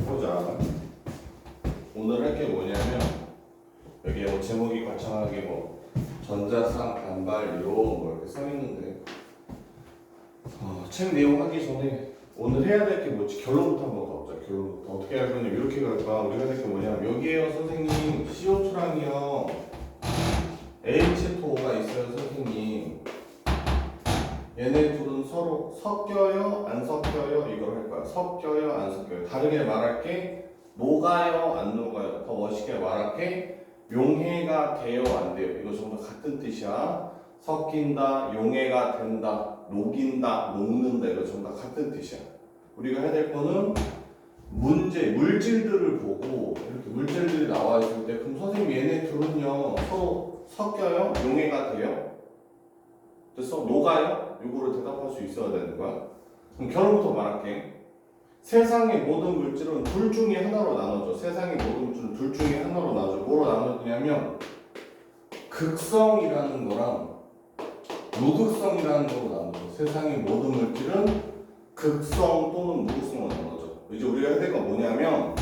보자. 오늘 할 게 뭐냐면 여기에 뭐 제목이 거창하게 뭐 전자쌍 반발 이론 뭐 이렇게 써 있는데 책 내용 하기 전에 오늘 해야 될 게 뭐지? 결론부터 한번 가보자. 결론부터 어떻게 할 거냐? 이렇게 갈까? 우리가 할 게 뭐냐면 여기에요 선생님 CO2랑이요 H2O가 있어요 선생님. 얘네 둘은 서로 섞여요? 안 섞여요? 이걸 할 거야. 섞여요? 안 섞여요? 다르게 말할게. 녹아요? 안 녹아요? 더 멋있게 말할게. 용해가 돼요? 안 돼요? 이거 전부 같은 뜻이야. 섞인다, 용해가 된다, 녹인다, 녹는다. 이거 전부 다 같은 뜻이야. 우리가 해야 될 거는 물질들을 보고 이렇게 물질들이 나와 있을 때 그럼 선생님 얘네 둘은요 서로 섞여요? 용해가 돼요? 됐어? 녹아요? 이거를 대답할 수 있어야 되는 거야. 그럼 결론부터 말할게. 세상의 모든 물질은 둘 중에 하나로 나눠져. 세상의 모든 물질은 둘 중에 하나로 나눠져. 뭐로 나눠지냐면 극성이라는 거랑 무극성이라는 거로 나눠져. 세상의 모든 물질은 극성 또는 무극성으로 나눠져. 이제 우리가 해야 될 건 뭐냐면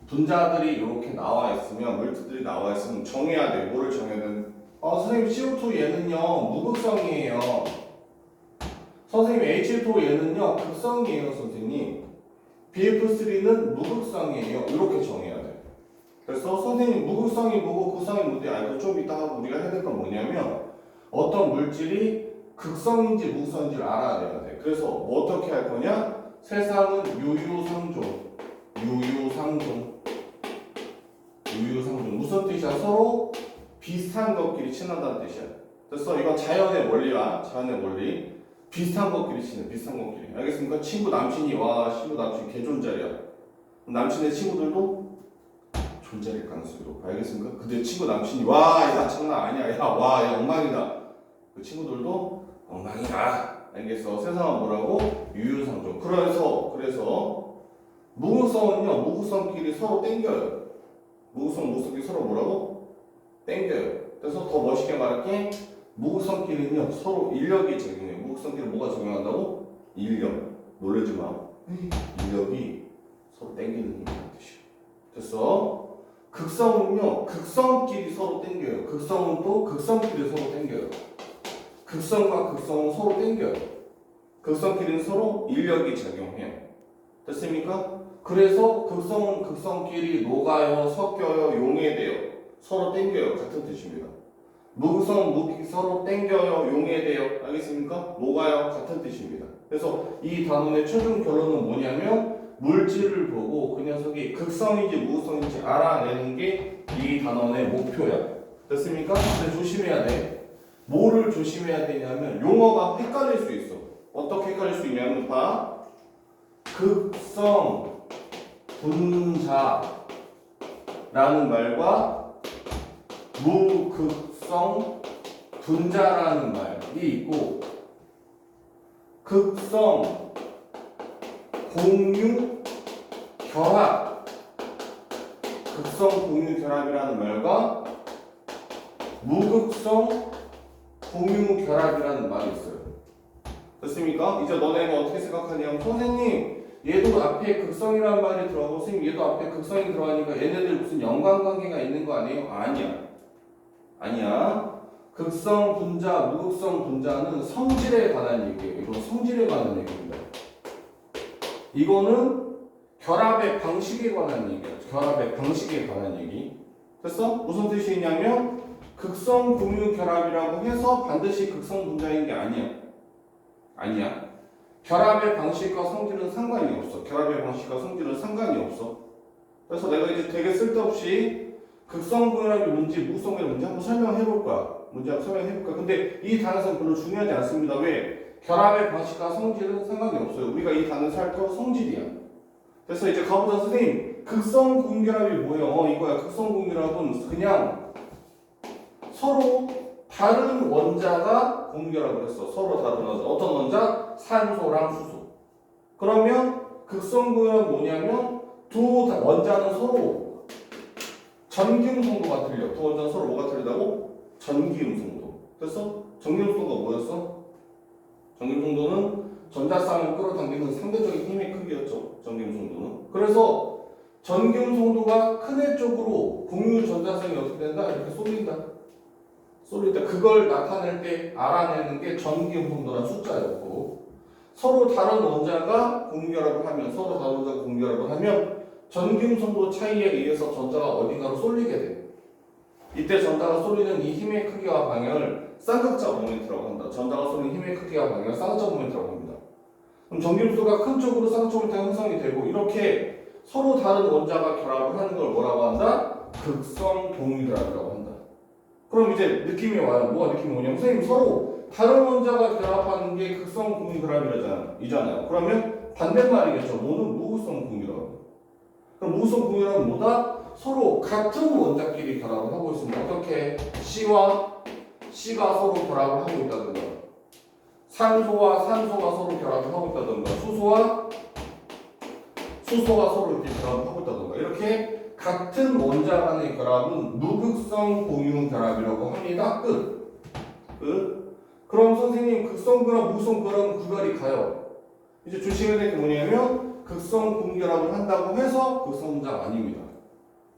분자들이 이렇게 나와 있으면 물질들이 나와 있으면 정해야 돼. 뭐를 정해야 돼? 선생님 CO2 얘는요 무극성이에요. 선생님 H2O 얘는요 극성이에요 선생님. BF3는 무극성이에요. 이렇게 정해야 돼. 그래서 선생님 무극성이 뭐고 극성이 뭔지 알고 좀 이따 하고 우리가 해야 될 건 뭐냐면 어떤 물질이 극성인지 무극성인지를 알아야 돼야 돼. 그래서 뭐 어떻게 할 거냐? 세상은 유유상종. 무슨 뜻이야? 서로 비슷한 것끼리 친하다는 뜻이야. 그래서 이건 자연의 원리야. 자연의 원리. 비슷한 것끼리 친해. 비슷한 것끼리. 알겠습니까? 친구 남친이 와 친구 남친 개존잘이야. 남친의 친구들도 존잘일 가능성이 높아. 알겠습니까? 근데 친구 남친이 와 야 장난 아니야. 야 와 야 엉망이다. 그 친구들도 엉망이다. 알겠어? 세상은 뭐라고? 유유상종. 그래서 무극성은요 무극성끼리 서로 땡겨요. 무극성끼리 서로 뭐라고? 땡겨요. 그래서 더 멋있게 말할게. 무극성끼리는요 서로 인력이 적용해요. 무극성끼리 뭐가 적용한다고? 인력. 놀라지 마. 인력이 서로 땡기는 힘이라는 뜻이에요. 됐어? 극성은요 극성끼리 서로 땡겨요. 극성은 또 극성끼리 서로 땡겨요. 극성과 극성은 서로 땡겨요. 극성끼리는 서로 인력이 작용해요. 됐습니까? 그래서 극성은 극성끼리 녹아요, 섞여요, 용해돼요. 서로 땡겨요. 같은 뜻입니다. 무극성, 무극이 서로 땡겨요, 용해돼요. 알겠습니까? 녹아요. 같은 뜻입니다. 그래서 이 단원의 최종 결론은 뭐냐면 물질을 보고 그 녀석이 극성인지 무극성인지 알아내는 게 이 단원의 목표야. 됐습니까? 근데 조심해야 돼. 뭐를 조심해야 되냐면 용어가 헷갈릴 수 있어. 어떻게 헷갈릴 수 있냐면 봐. 극성 분자라는 말과 무극성 분자라는 말이 있고 극성 공유 결합 극성 공유 결합이라는 말과 무극성 공유 결합이라는 말이 있어요. 됐습니까? 이제 너네가 어떻게 생각하냐면 선생님 얘도 앞에 극성이라는 말이 들어가고 선생님 얘도 앞에 극성이 들어가니까 얘네들 무슨 연관관계가 있는 거 아니에요? 아니야. 극성 분자, 무극성 분자는 성질에 관한 얘기예요. 이건 성질에 관한 얘기입니다. 이거는 결합의 방식에 관한 얘기야. 결합의 방식에 관한 얘기. 됐어? 무슨 뜻이 있냐면 극성 공유 결합이라고 해서 반드시 극성 분자인 게 아니야. 결합의 방식과 성질은 상관이 없어. 그래서 내가 이제 되게 쓸데없이 극성 분열이 뭔지 무극성 분열이 뭔지 한번 설명해 볼 거야. 근데 이 단어는 별로 중요하지 않습니다. 왜? 결합의 방식과 성질은 상관이 없어요. 우리가 이 단어 살 거 성질이야. 그래서 이제 가보자. 선생님 극성 공결합이 뭐예요? 이거야. 극성 공결합은 그냥 서로 다른 원자가 공결합을 했어. 서로 다른 원자. 어떤 원자? 산소랑 수소. 그러면 극성 공결합은 뭐냐면 두 원자는 서로 전기음성도가 틀려. 두 원자는 서로 뭐가 틀리다고? 전기음성도. 됐어? 전기음성도가 뭐였어? 전기음성도는 전자쌍을 끌어당기는 상대적인 힘의 크기였죠. 전기음성도는. 그래서 전기음성도가 큰 애 쪽으로 공유 전자성이 어떻게 된다? 이렇게 쏠린다. 그걸 나타낼 때 알아내는 게 전기음성도란 숫자였고, 서로 다른 원자가 공유결합을 하면 전기음성도 차이에 의해서 전자가 어딘가로 쏠리게 돼. 이때 전자가 쏠리는 이 힘의 크기와 방향을 쌍극자 모멘트라고 한다. 전자가 쏘는 힘의 크기와 방향을 쌍극자 모멘트라고 합니다. 그럼 전기음수가 큰 쪽으로 쌍극자 모멘트가 형성이 되고, 이렇게 서로 다른 원자가 결합을 하는 걸 뭐라고 한다? 극성 동위결합이라고 한다. 그럼 이제 느낌이 와요. 뭐가 느낌이 오냐면, 선생님 서로 다른 원자가 결합하는 게 극성 공유결합이잖아요. 그러면 반대말이겠죠. 뭐는 무극성 공유결합. 그럼 무극성 공유결합은 뭐다? 서로 같은 원자끼리 결합을 하고 있습니다. 어떻게? C가 서로 결합을 하고 있다든가, 산소와 산소가 서로 결합을 하고 있다든가, 수소가 서로 이렇게 결합을 하고 있다든가, 이렇게 같은 원자 간의 결합은 무극성 공유 결합이라고 합니다. 끝. 그럼 선생님 극성 결합, 무극성 결합은 구별이 가요. 이제 조심해야 될 게 뭐냐면, 극성 공유 결합을 한다고 해서 극성 분자가 아닙니다.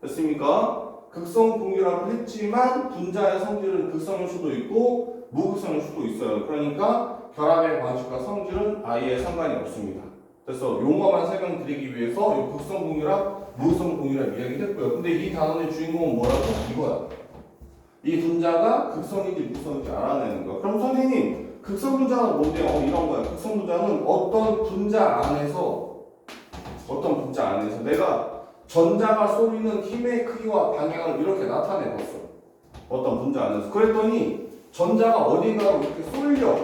됐습니까? 극성 공유 결합을 했지만 분자의 성질은 극성일 수도 있고 무극성일 수도 있어요. 그러니까 결합의 방식과 성질은 아예 상관이 없습니다. 그래서 용어만 설명드리기 위해서 이 극성 공유랑 무극성 공유랑 이야기를 했고요. 근데 이 단원의 주인공은 뭐라고? 이거야. 이 분자가 극성인지 무극성인지 알아내는 거야. 그럼 선생님, 극성 분자는 뭔데요? 이런 거야. 극성 분자는 어떤 분자 안에서 내가 전자가 쏘리는 힘의 크기와 방향을 이렇게 나타내봤어. 어떤 분자 안에서. 그랬더니 전자가 어딘가로 이렇게 쏠려.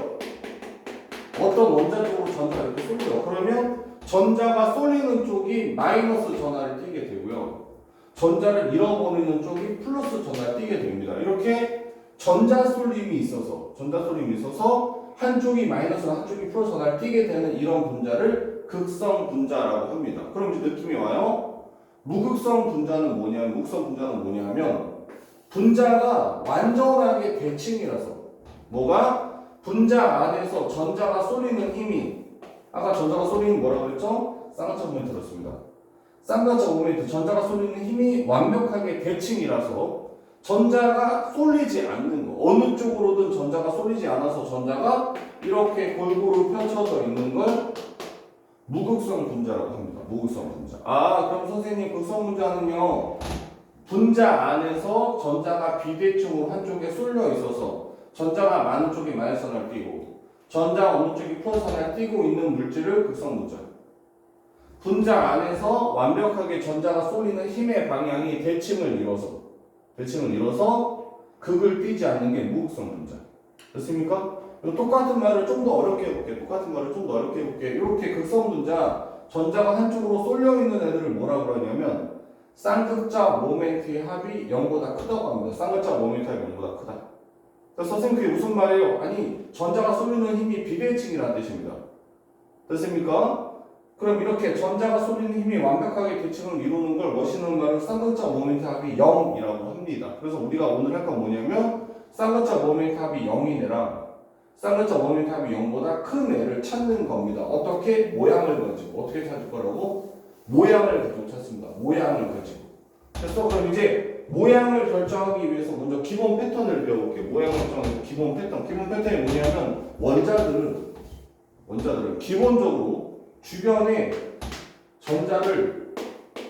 어떤 원자 쪽으로 전자가 이렇게 쏠려. 그러면 전자가 쏠리는 쪽이 마이너스 전하를 띠게 되고요. 전자를 잃어버리는 쪽이 플러스 전하를 띠게 됩니다. 이렇게 전자 쏠림이 있어서 한쪽이 마이너스 한쪽이 플러스 전하를 띠게 되는 이런 분자를 극성 분자라고 합니다. 그럼 이제 느낌이 와요. 무극성 분자는 뭐냐면 분자가 완전하게 대칭이라서, 뭐가? 분자 안에서 전자가 쏠리는 힘이, 아까 전자가 쏠리는 뭐라고 그랬죠? 쌍극자 모멘트 들었습니다. 쌍극자 모멘트, 전자가 쏠리는 힘이 완벽하게 대칭이라서 전자가 쏠리지 않는 거, 어느 쪽으로든 전자가 쏠리지 않아서 전자가 이렇게 골고루 펼쳐져 있는 걸 무극성 분자라고 합니다. 무극성 분자. 그럼 선생님, 극성 분자는요, 분자 안에서 전자가 비대칭으로 한쪽에 쏠려 있어서 전자가 많은 쪽이 마이너스 하나를 띄고 전자 어느 쪽이 플러스 하나를 띄고 있는 물질을 극성 분자. 분자 안에서 완벽하게 전자가 쏠리는 힘의 방향이 대칭을 이뤄서 극을 띄지 않는 게 무극성 분자. 됐습니까? 똑같은 말을 좀 더 어렵게 해볼게. 이렇게 극성 분자, 전자가 한쪽으로 쏠려 있는 애들을 뭐라 그러냐면 쌍극자 모멘트의 합이 0보다 크다고 합니다. 쌍극자 모멘트 합이 0보다 크다. 그래서 선생님, 그게 무슨 말이에요? 아니, 전자가 쏠리는 힘이 비대칭이라는 뜻입니다. 됐습니까? 그럼 이렇게 전자가 쏠리는 힘이 완벽하게 대칭을 이루는 걸 멋있는 말은 쌍극자 모멘트 합이 0이라고 합니다. 그래서 우리가 오늘 할 건 뭐냐면 쌍극자 모멘트 합이 0인 애랑 쌍극자 모멘트 합이 0보다 큰 애를 찾는 겁니다. 어떻게? 모양을 가지고. 어떻게 찾을 거라고? 모양을 가지고 찾습니다. 모양을 가지고. 그래서 그럼 이제 모양을 결정하기 위해서 먼저 기본 패턴을 배워볼게요. 모양을 결정하는 기본 패턴. 기본 패턴이 뭐냐면 원자들은 기본적으로 주변에 전자를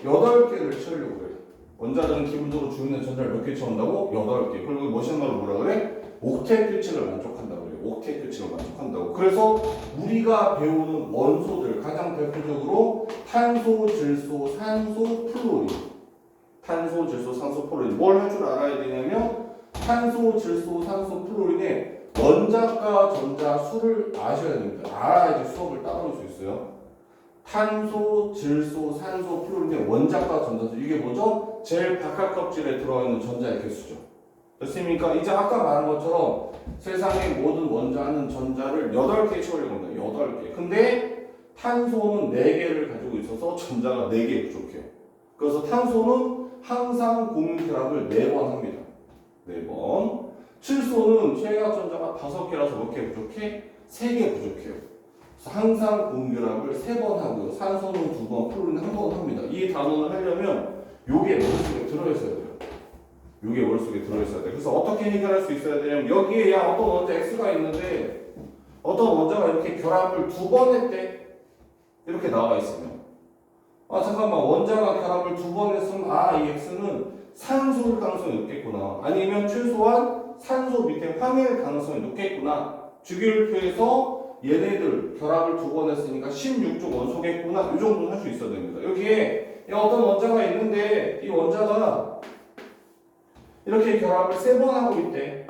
8개를 채우려고 그래요. 원자들은 기본적으로 주변에 전자를 몇 개 채운다고? 8개. 그리고 멋있는 말로 뭐라 그래? 옥텟 규칙을 만족한다고 그래요. 옥텟 규칙을 만족한다고. 그래서 우리가 배우는 원소들, 가장 대표적으로 탄소, 질소, 산소, 플로린. 탄소, 질소, 산소, 플로린. 뭘 할 줄 알아야 되냐면 탄소, 질소, 산소, 플로린의 원자과 전자 수를 아셔야 됩니다. 알아야지 수업을 따라올 수 있어요. 탄소, 질소, 산소, 플로린의 원자과 전자수. 이게 뭐죠? 제일 바깥 껍질에 들어있는 전자의 개수죠. 됐습니까? 이제 아까 말한 것처럼 세상의 모든 원자는 전자를 8개 채우려고 합니다. 8개. 근데 탄소는 4개를 가지고 있어서 전자가 4개 부족해요. 그래서 탄소는 항상 공유결합을 4번 합니다. 4번. 칠소는 최외각 전자가 5개라서 몇 개 부족해? 3개 부족해요. 그래서 항상 공결합을 3번 하고요. 산소는 2번, 플로린 1번 합니다. 이 단원을 하려면 요게 머릿속에 들어있어야 돼요. 요게 머릿속에 들어있어야 돼요. 그래서 어떻게 해결할 수 있어야 되냐면 여기에 야 어떤 원자 X가 있는데 어떤 원자가 이렇게 결합을 2번 했대. 이렇게 나와 있으면 아 잠깐만 원자가 결합을 2번 했으면 이 X는 산소일 가능성이 높겠구나. 아니면 최소한 산소 밑에 황해일 가능성이 높겠구나. 주기율표에서 얘네들 결합을 2번 했으니까 16족 원소겠구나. 이 정도는 할 수 있어야 됩니다. 여기에 어떤 원자가 있는데 이 원자가 이렇게 결합을 3번 하고 있대.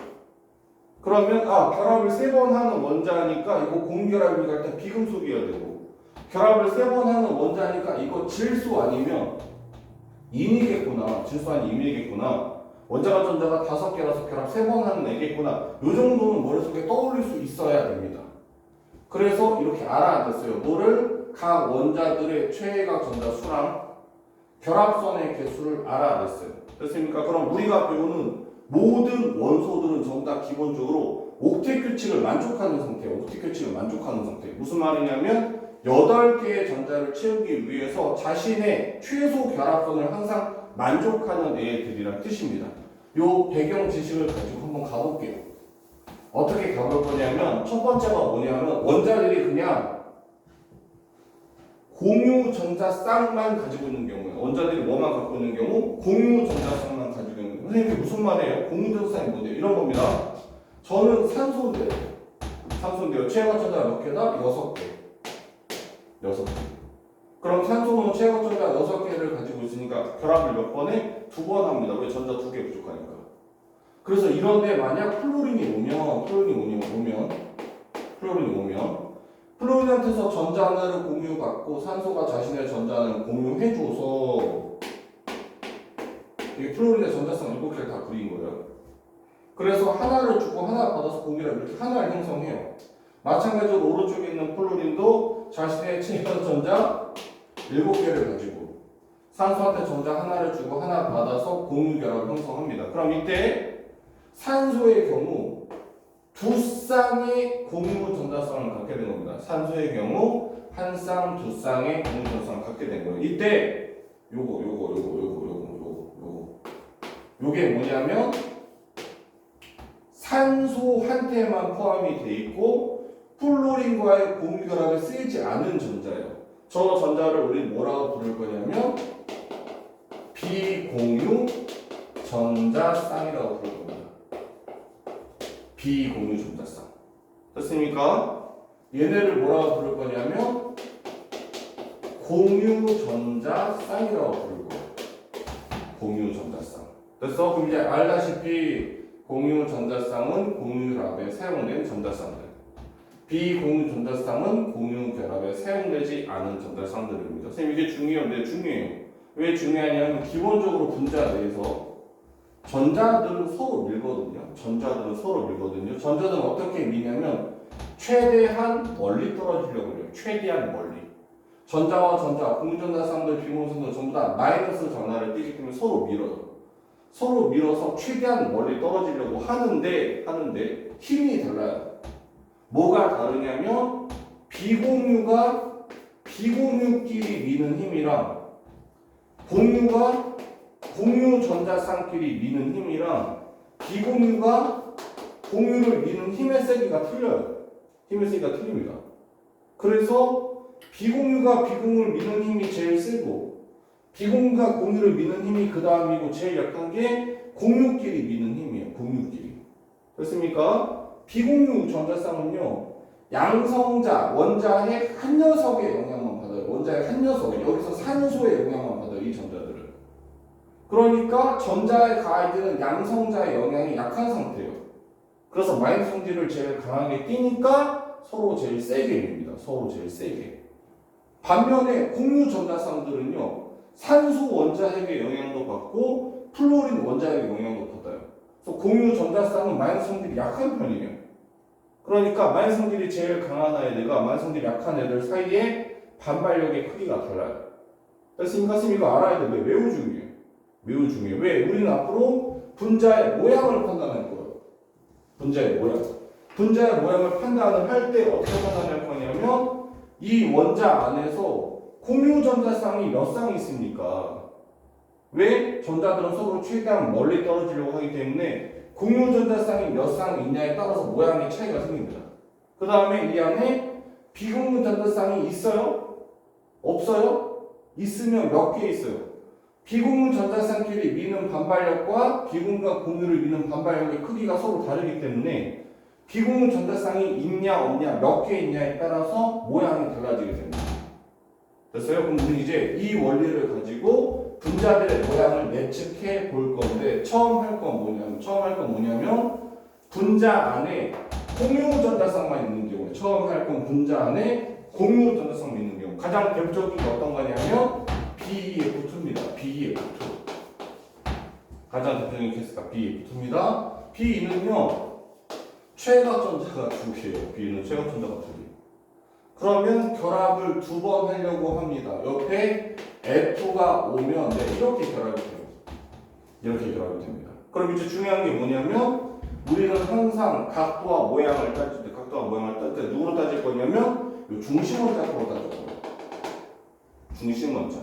그러면 결합을 3번 하는 원자니까 이거 공결합이니까 일단 비금속이어야 되고 결합을 3번 하는 원자니까 이거 질소 아니면 임이겠구나. 질소 아닌 임이겠구나. 원자가 전자가 5개라서 결합 3번 하는 애겠구나. 요 정도는 머릿속에 떠올릴 수 있어야 됩니다. 그래서 이렇게 알아냈어요. 뭐를? 각 원자들의 최애각 전자 수랑 결합선의 개수를 알아냈어요. 됐습니까? 그럼 우리가 배우는 모든 원소들은 전부 다 기본적으로 옥텟 규칙을 만족하는 상태예요. 옥텟 규칙을 만족하는 상태. 무슨 말이냐면 8개의 전자를 채우기 위해서 자신의 최소 결합선을 항상 만족하는 애들이란 뜻입니다. 요 배경 지식을 가지고 한번 가볼게요. 어떻게 가볼 거냐면 첫 번째가 뭐냐면 원자들이 그냥 공유 전자쌍만 가지고 있는 경우에 원자들이 뭐만 갖고 있는 경우 공유 전자쌍만 가지고 있는 경우 선생님 무슨 말이에요? 공유 전자쌍이 뭐예요? 이런 겁니다. 저는 산소인데요. 최애각 전자 몇 개다? 6개. 그럼 산소는 최애각 전자 6개를 가지고 있으니까 결합을 몇 번에? 2번 합니다. 왜? 전자 2개 부족하니까. 그래서 이런데 만약 플로린이 오면 플로린한테서 전자 하나를 공유받고 산소가 자신의 전자를 공유해줘서 이게 플로린의 전자성 7개를 다 그린 거예요. 그래서 하나를 주고 하나 받아서 공유를 이렇게 하나를 형성해요. 마찬가지로 오른쪽에 있는 플로린도 자신의 최애각 전자 7개를 가지고 산소한테 전자 하나를 주고 하나 받아서 공유 결합을 형성합니다. 그럼 이때 산소의 경우 2쌍의 공유 전자쌍을 갖게 된 겁니다. 산소의 경우 1쌍, 2쌍의 공유 전자쌍을 갖게 된 거예요. 이때 요게 뭐냐면 산소한테만 포함이 돼 있고 플로린과의 공유 결합에 쓰이지 않은 전자예요. 저 전자를 우리 뭐라고 부를 거냐면 비공유 전자쌍이라고 부를 겁니다. 비공유 전자쌍. 됐습니까? 얘네를 뭐라고 부를 거냐면 공유 전자쌍이라고 부를 거예요. 공유 전자쌍. 됐어? 그럼 이제 알다시피 공유 전자쌍은 공유 결합에 사용된 전자쌍들. 비공유 전자쌍은 공유 결합에 사용되지 않은 전자쌍들입니다. 선생님 이게 중요해요. 왜 중요하냐면 기본적으로 분자 내에서 전자들은 서로 밀거든요. 전자들은 어떻게 미냐면 최대한 멀리 떨어지려고 해요. 최대한 멀리. 전자와 전자, 공유전자쌍들, 비공유전자들 전부 다 마이너스 전하를 띠기 때문에 서로 밀어요. 서로 밀어서 최대한 멀리 떨어지려고 하는데 힘이 달라요. 뭐가 다르냐면 비공유가 비공유끼리 미는 힘이랑 공유가 공유 전자쌍끼리 미는 힘이랑 비공유가 공유를 미는 힘의 세기가 틀려요. 힘의 세기가 틀립니다. 그래서 비공유가 비공유를 미는 힘이 제일 세고 비공유가 공유를 미는 힘이 그 다음이고 제일 약한 게 공유끼리 미는 힘이에요. 공유끼리. 됐습니까? 비공유 전자쌍은요. 양성자, 원자의 한 녀석의 영향만 받아요. 원자의 한 녀석. 여기서 산소의 영향만 받아요. 이 전자들은. 그러니까 전자에 가해지는 양성자의 영향이 약한 상태예요. 그래서 마이너스 성질을 제일 강하게 띠니까 서로 제일 세게 밉니다. 서로 제일 세게. 반면에 공유 전자쌍들은요. 산소 원자핵의 영향도 받고 플로린 원자핵의 영향도 받아요. 그래서 공유 전자쌍은 마이너스 성질이 약한 편이에요. 그러니까 마이너스 성질이 제일 강한 애들과 마이너스 성질이 약한 애들 사이에 반발력의 크기가 달라요. 됐습니까? 이거 알아야 돼. 매우 중요해요. 매우 중요해요. 왜? 우리는 앞으로 분자의 모양을 판단할 거예요. 분자의 모양을 판단을 할 때 어떻게 판단할 거냐면 이 원자 안에서 공유 전자쌍이 몇 쌍이 있습니까? 왜? 전자들은 서로 최대한 멀리 떨어지려고 하기 때문에 공유 전자쌍이 몇 쌍이 있냐에 따라서 모양의 차이가 생깁니다. 그 다음에 이 안에 비공유 전자쌍이 있어요? 없어요? 있으면 몇 개 있어요? 비공유 전자쌍끼리 미는 반발력과 비공유가 공유를 미는 반발력의 크기가 서로 다르기 때문에 비공유 전자쌍이 있냐 없냐 몇 개 있냐에 따라서 모양이 달라지게 됩니다. 됐어요? 그럼 우리 이제 이 원리를 가지고 분자들의 모양을 예측해 볼 건데 처음 할 건 뭐냐면 분자 안에 공유 전자쌍만 있는 경우에 처음 할 건 분자 안에 공유 전자쌍만 있는 경우 가장 대표적인 게 어떤 거냐면 BeF2입니다. BeF2 가장 대표적인 케이스가 BeF2입니다. B는요 최각전자가 두 개예요. B는 최각전자가 두 개. 그러면 결합을 두 번 하려고 합니다. 옆에 F가 오면 이렇게 결합이 돼요. 이렇게 결합이 됩니다. 그럼 이제 중요한 게 뭐냐면 우리는 항상 각도와 모양을 따질 때 누구로 따질 거냐면 이 중심원자로 따질 거예요. 중심원자.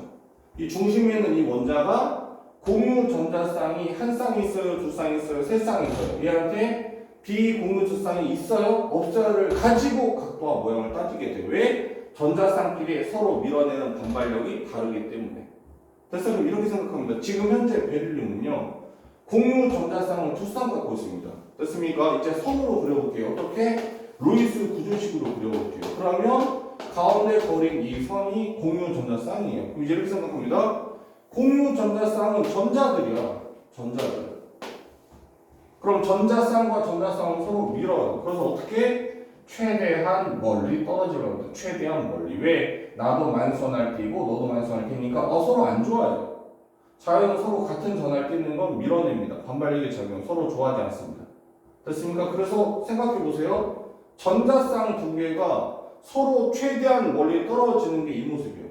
이 중심에 있는 이 원자가 공유 전자쌍이 한 쌍이 있어요, 두 쌍이 있어요, 세 쌍이 있어요. 얘한테 비공유 전자쌍이 있어요, 없어요를 가지고 각도와 모양을 따지게 돼요. 왜? 전자쌍끼리 서로 밀어내는 반발력이 다르기 때문에. 그래서 이렇게 생각합니다. 지금 현재 베릴륨은요 공유 전자쌍을 두 쌍 갖고 있습니다. 됐습니까? 이제 선으로 그려볼게요. 어떻게? 루이스 구조식으로 그려볼게요. 그러면 가운데 그린 이 선이 공유 전자쌍이에요. 그럼 이제 이렇게 생각합니다. 공유 전자쌍은 전자들이야. 전자들. 그럼 전자쌍과 전자쌍은 서로 밀어요. 그래서 어떻게? 최대한 멀리 떨어지려고 합니다. 최대한 멀리. 왜? 나도 만선할 띠고 너도 만선할 띠니까 서로 안 좋아요. 자연은 서로 같은 전하를 띠는 건 밀어냅니다. 반발력의 작용 서로 좋아하지 않습니다. 됐습니까? 그래서 생각해 보세요. 전자쌍 두 개가 서로 최대한 멀리 떨어지는 게 이 모습이에요.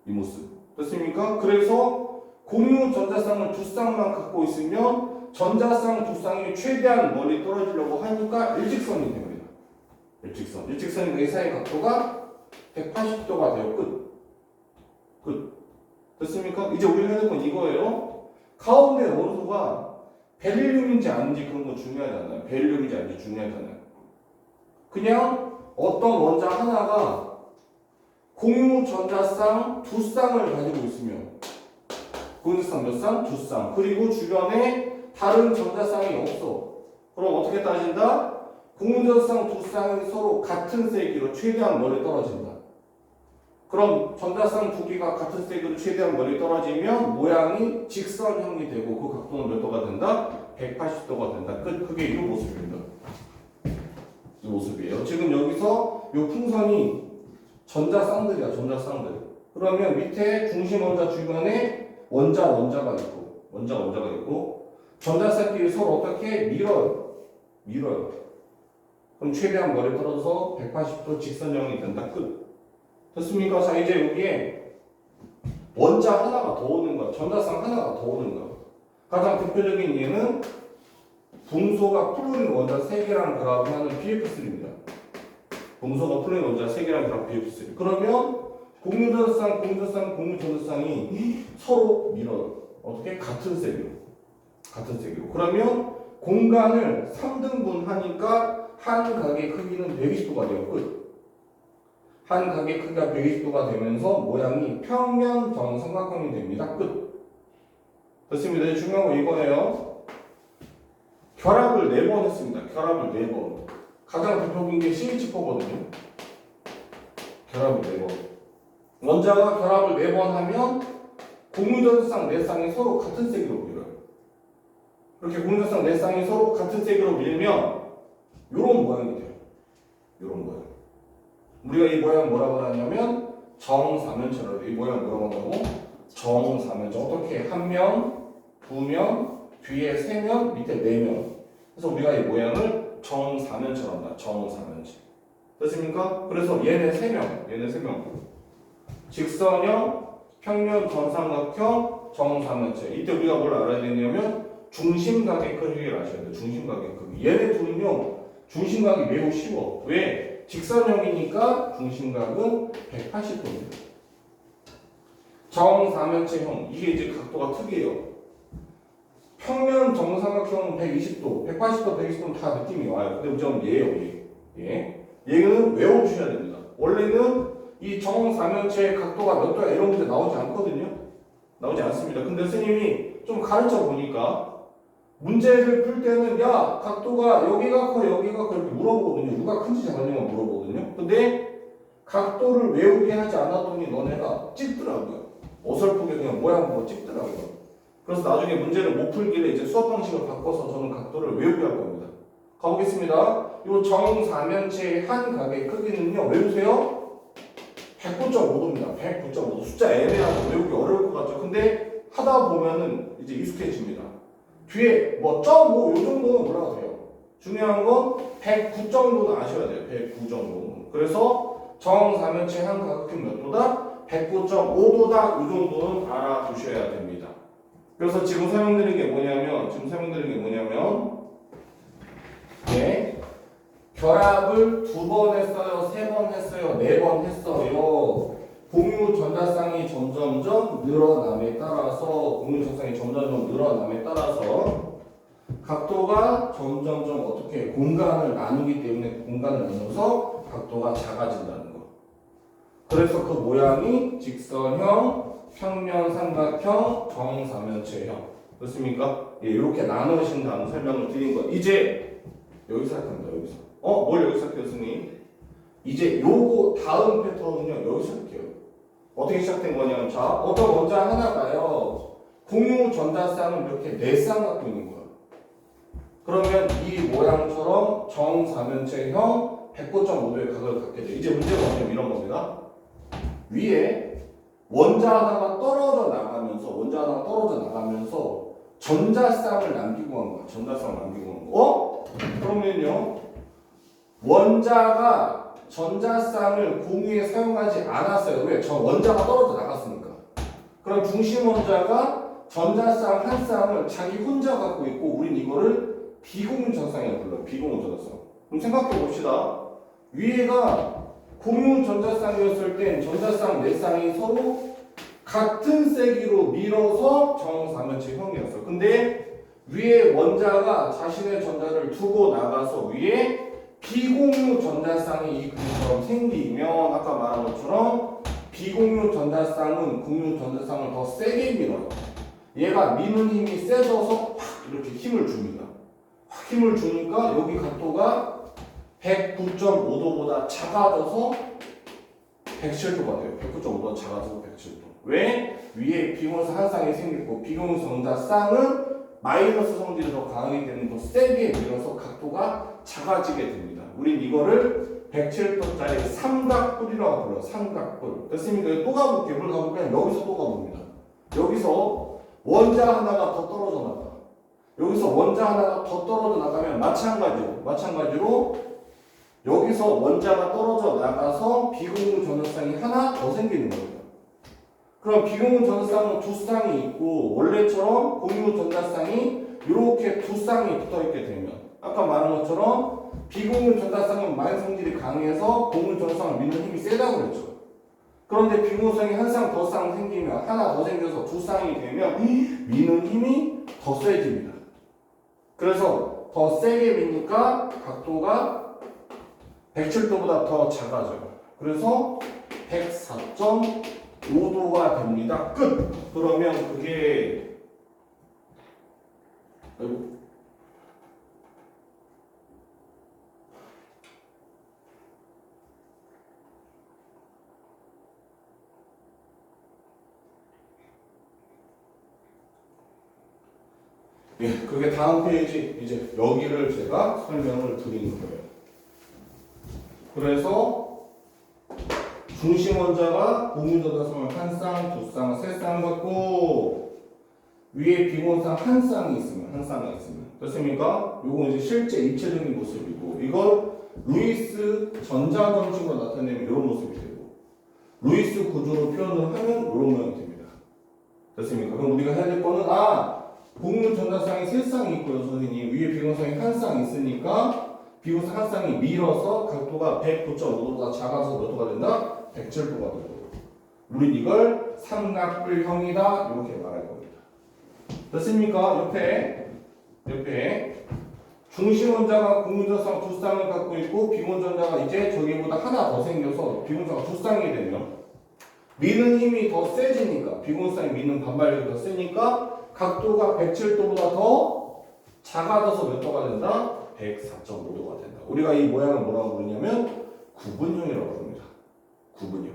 이 모습. 됐습니까? 그래서 공유 전자쌍을 두 쌍만 갖고 있으면 전자쌍 두 쌍이 최대한 멀리 떨어지려고 하니까 일직선이 됩니다. 일직선. 일직선이 그 사이의 각도가 180도가 돼요. 끝. 됐습니까? 이제 우리가 해야 될 건 이거예요. 가운데 원소가 베릴륨인지 아닌지 그런 거 중요하지 않아요. 베릴륨인지 아닌지 중요하지 않아요. 그냥 어떤 원자 하나가 공유 전자쌍 두 쌍을 가지고 있으면 공유 전자쌍 몇 쌍? 두 쌍. 그리고 주변에 다른 전자쌍이 없어. 그럼 어떻게 따진다? 공유 전자쌍 두 쌍이 서로 같은 세기로 최대한 멀리 떨어진다. 그럼 전자쌍 두 개가 같은 세기로 최대한 멀리 떨어지면 모양이 직선형이 되고 그 각도는 몇 도가 된다? 180도가 된다. 끝. 그게 이 모습입니다. 이 모습이에요. 지금 여기서 이 풍선이 전자쌍들이야. 전자쌍들. 그러면 밑에 중심 원자 주변에 원자가 있고 전자쌍끼리 서로 어떻게 밀어요. 그럼 최대한 멀리 떨어져서 180도 직선형이 된다. 끝. 됐습니까? 자, 이제 여기에 원자 하나가 더 오는 거야. 전자쌍 하나가 더 오는 거야. 가장 대표적인 예는 분소가 플루린 원자 3개랑 결합하는 BF3입니다. 분소가 플루린 원자 3개랑 결합 BF3. 그러면 공유전자쌍이 서로 밀어요. 어떻게? 같은 세기로. 그러면 공간을 3등분 하니까 한 각의 크기는 120도가 돼요. 끝. 한 각의 크기가 120도가 되면서 모양이 평면 정삼각형이 됩니다. 끝. 됐습니다. 이제 중요한 건 이거예요. 결합을 4번 했습니다. 결합을 4번. 가장 대표적인 게 CH4거든요. 결합을 4번. 원자가 결합을 4번 하면 공유전자쌍 4쌍이 서로 같은 세기로 밀어요. 이렇게 공유전자쌍 4쌍이 서로 같은 세기로 밀면 이런 모양이 돼요. 이런 모양. 우리가 이 모양 뭐라고 하냐면 정사면체라고. 이 모양 뭐라고 한다고? 정사면체. 어떻게? 한 면, 두 면, 뒤에 3면, 밑에 4면. 그래서 우리가 이 모양을 정사면체라고 한다. 정사면체. 됐습니까? 그래서 얘네 3명. 직선형, 평면, 정삼각형, 정사면체. 이때 우리가 뭘 알아야 되냐면 중심각의 크기를 아셔야 돼요. 중심각의 크기. 얘네 둘은요, 중심각이 매우 쉬워. 왜? 직선형이니까 중심각은 180도입니다. 정사면체형, 이게 이제 각도가 특이해요. 평면 정삼각형은 120도, 180도, 120도는 다 느낌이 와요. 근데 문제는 얘예요, 얘. 얘는 외워주셔야 됩니다. 원래는 이 정사면체의 각도가 몇 도야 이런 문제 나오지 않거든요. 나오지 않습니다. 근데 스님이 좀 가르쳐 보니까 문제를 풀 때는 야 각도가 여기가 커 여기가 커 이렇게 물어보거든요. 누가 큰지 작은지만 물어보거든요. 근데 각도를 외우게 하지 않았더니 너네가 찍더라고요. 어설프게 그냥 모양 보고 찍더라고요. 그래서 나중에 문제를 못 풀길래 이제 수업 방식을 바꿔서 저는 각도를 외우게 할 겁니다. 가보겠습니다. 이 정사면체의 한 각의 크기는요. 외우세요. 109.5도입니다. 109.5도. 숫자 애매하고 외우기 어려울 것 같죠. 근데 하다 보면은 이제 익숙해집니다. 뒤에 뭐 0.5 요 정도는 몰라도 돼요. 중요한 건 109 정도는 아셔야 돼요. 109 정도는. 그래서 정사면체 한 각의 몇 도다? 109.5도다. 이 정도는 알아두셔야 됩니다. 그래서 지금 설명드린 게 뭐냐면 네. 결합을 2번 했어요, 3번 했어요, 4번 했어요. 공유 전자쌍이 점점점 늘어남에 따라서 각도가 점점점 어떻게 공간을 나누기 때문에 공간을 나눠서 각도가 작아진다는 거. 그래서 그 모양이 직선형, 평면 삼각형, 정사면체형. 그렇습니까? 예, 이렇게 나누신다는 설명을 드린 거. 이제 여기서 시작합니다. 여기서. 뭘 여기서 시작해요, 스님? 이제 요거 다음 패턴은요. 여기서 시작해요. 어떻게 시작된 거냐면 자, 어떤 원자 하나가요. 공유 전자쌍을 이렇게 4쌍 갖고 있는 거야. 그러면 이 모양처럼 정사면체형 109.5도의 각을 갖게 돼. 이제 문제가 뭐냐면 이런 겁니다. 위에 원자 하나가 떨어져 나가면서 전자쌍을 남기고 간 거야. 그러면요. 원자가 전자쌍을 공유에 사용하지 않았어요. 왜? 저 원자가 떨어져 나갔으니까. 그럼 중심 원자가 전자쌍 한 쌍을 자기 혼자 갖고 있고 우린 이거를 비공유 전자쌍이라고 불러요. 비공유 전자쌍. 그럼 생각해 봅시다. 위에가 공유 전자쌍이었을 땐 전자쌍 4쌍이 서로 같은 세기로 밀어서 정사면체형이었어. 근데 위에 원자가 자신의 전자를 두고 나가서 위에 비공유 전자쌍이 이 그림처럼 생기면 아까 말한 것처럼 비공유 전자쌍은 공유 전자쌍을 더 세게 밀어요. 얘가 미는 힘이 세져서 확 이렇게 힘을 줍니다. 확 힘을 주니까 여기 각도가 109.5도보다 작아져서 107도가 돼요. 109.5도가 작아져서 107도. 왜? 위에 비공유선 한 쌍이 생겼고 비공유 전자쌍은 마이너스 성질이 더 강하기 때문에 더 세게 밀어서 각도가 작아지게 됩니다. 우린 이거를 107도짜리 삼각뿔이라고 불러요. 삼각뿔. 됐습니까? 또 가볼게요. 뭘 가볼까요? 여기서 또 가봅니다. 여기서 원자 하나가 더 떨어져 나가. 여기서 원자 하나가 더 떨어져 나가면 마찬가지로 여기서 원자가 떨어져 나가서 비공유 전자쌍이 하나 더 생기는 거예요. 그럼 비공유 전자쌍은 2쌍이 있고 원래처럼 공유 전자쌍이 이렇게 2쌍이 붙어있게 되면 아까 말한 것처럼 비공유 전자쌍은 마이너스 성질이 강해서 공유 전자쌍을 미는 힘이 세다고 그랬죠. 그런데 비공유성이 한 쌍 더 쌍 생기면 하나 더 생겨서 2쌍이 되면 미는 힘이 더 세집니다. 그래서 더 세게 미니까 각도가 107도보다 더 작아져요. 그래서 104.5도가 됩니다. 끝! 그러면 그게 그게 다음 페이지 이제 여기를 제가 설명을 드리는 거예요. 그래서 중심 원자가 공유 전자쌍을 한 쌍, 2쌍, 3쌍 갖고 위에 비공유상 한 쌍이 있으면 됐습니까? 요건 이제 실제 입체적인 모습이고 이걸 루이스 전자 방식으로 나타내면 이런 모습이 되고 루이스 구조로 표현을 하면 이런 모양이 됩니다. 됐습니까? 그럼 우리가 해야 될 거는 공유 전자쌍이 3쌍이 있고요. 선생님 위에 비공유상이 한 쌍 있으니까 비공사 한 쌍이 밀어서 각도가 109.5도보다 작아서 몇 도가 된다? 107도가 되고. 우린 이걸 삼각뿔형이다 이렇게 말할 겁니다. 됐습니까? 옆에 중심 원자가 공유전상 두 쌍을 갖고 있고 비공전자가 이제 저기보다 하나 더 생겨서 비공전자가 두 쌍이 되면 미는 힘이 더 세지니까 비공상이 미는 반발력이 더 세니까 각도가 107도보다 더 작아져서 몇 도가 된다? 104.5도가 된다. 우리가 이 모양을 뭐라고 부르냐면 구분형이라고 부릅니다. 구분형.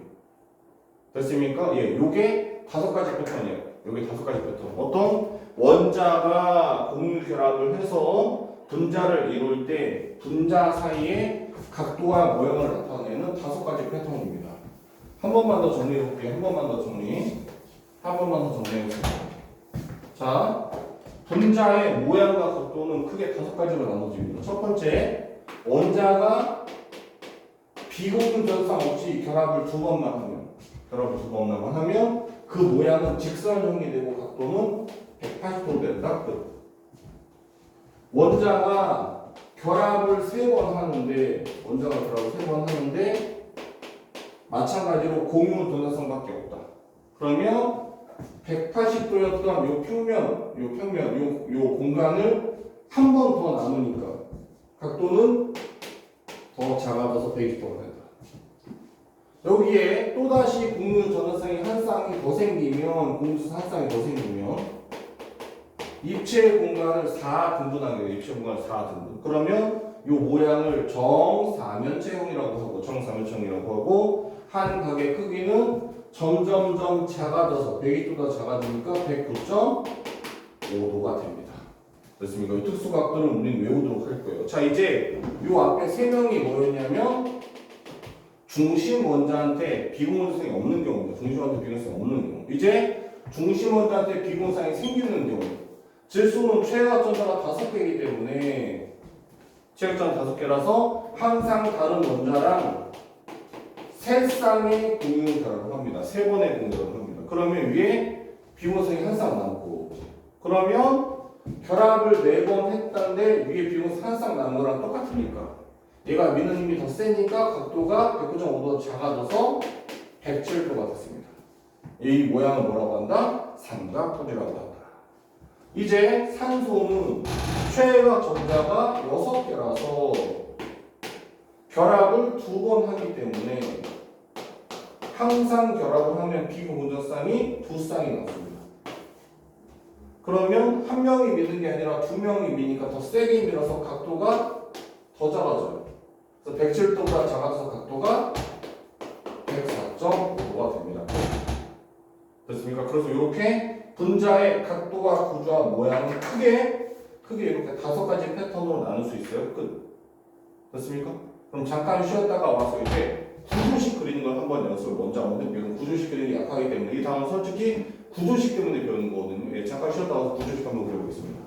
됐습니까? 예, 요게 5가지 패턴이에요. 요게 5가지 패턴. 어떤 원자가 공유 결합을 해서 분자를 이룰 때 분자 사이에 각도와 모양을 나타내는 5가지 패턴입니다. 한 번만 더 정리해 볼게요. 한 번만 더 정리해 보세요. 자, 분자의 모양과 각도는 크게 5가지로 나눠집니다. 첫 번째, 원자가 비공유전상 없이 결합을 두 번만 하면 그 모양은 직선형이 되고 각도는 180도 된다. 끝. 원자가 결합을 3번 하는데 마찬가지로 공유 전자성밖에 없다. 그러면 180도였던 요 평면, 요 공간을 한 번 더 나누니까 각도는 더 작아져서 120도가 된다. 여기에 또다시 공유 전자성이 한 쌍이 더 생기면, 공유선 한 쌍이 더 생기면 입체 공간을 4 등분하게 돼요. 입체 공간을 4 등분. 그러면 요 모양을 정사면체형이라고 하고 한 각의 크기는 점점점 작아져서 120도가 작아지니까 109.5도가 됩니다. 됐습니까? 이 특수각도는 우리는 외우도록 할 거예요. 자, 이제 요 앞에 3명이 뭐였냐면 중심 원자한테 비공유성이 없는 경우입니다. 중심원자한테 비공유성이 없는 경우. 이제 중심 원자한테 비공유성이 생기는 경우. 질소는 최하전자가 5개이기 때문에 최하전 5개라서 항상 다른 원자랑 3쌍의 공유 결합을 합니다. 3번의 공유 결합을 합니다. 그러면 위에 비공유성이 한 쌍 남고, 그러면 결합을 4번 했다는데 위에 비공유성 한 쌍 남은 거랑 똑같으니까 얘가 미는 힘이 더 세니까 각도가 109.5도 작아져서 107도가 됐습니다. 이 모양을 뭐라고 한다? 삼각형이라고 한다. 이제 산소는 최외각 전자가 6개라서 결합을 2번 하기 때문에 항상 결합을 하면 비공유전쌍이 2쌍이 나옵니다. 그러면 한 명이 미는 게 아니라 2명이 미니까 더 세게 밀어서 각도가 더 작아져요. 그래서 107도보다 작아져서 각도가 104.5도가 됩니다. 됐습니까? 그래서 이렇게 분자의 각도와 구조와 모양을 크게 이렇게 5가지 패턴으로 나눌 수 있어요. 끝. 됐습니까? 그럼 잠깐 쉬었다가 와서 이제 구조식 그리는 걸 한번 연습을 먼저 하는데, 이건 구조식 그리는 게 약하기 때문에 이 다음은 솔직히 구조식 때문에 배우는 거거든요. 예, 잠깐 쉬었다 와서 구조식 한번 그려보겠습니다.